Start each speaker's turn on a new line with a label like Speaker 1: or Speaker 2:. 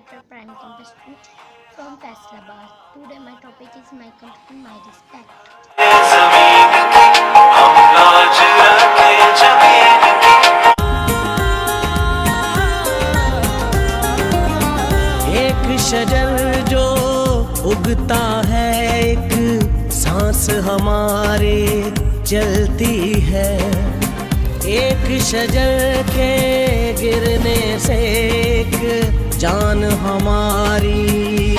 Speaker 1: Director, Prime Campus 2 from Faisalabad. Today my topic is my country, my respect.
Speaker 2: एक शजर जो उगता है, एक सांस हमारे चलती है। एक शजर के गिरने से एक जान हमारी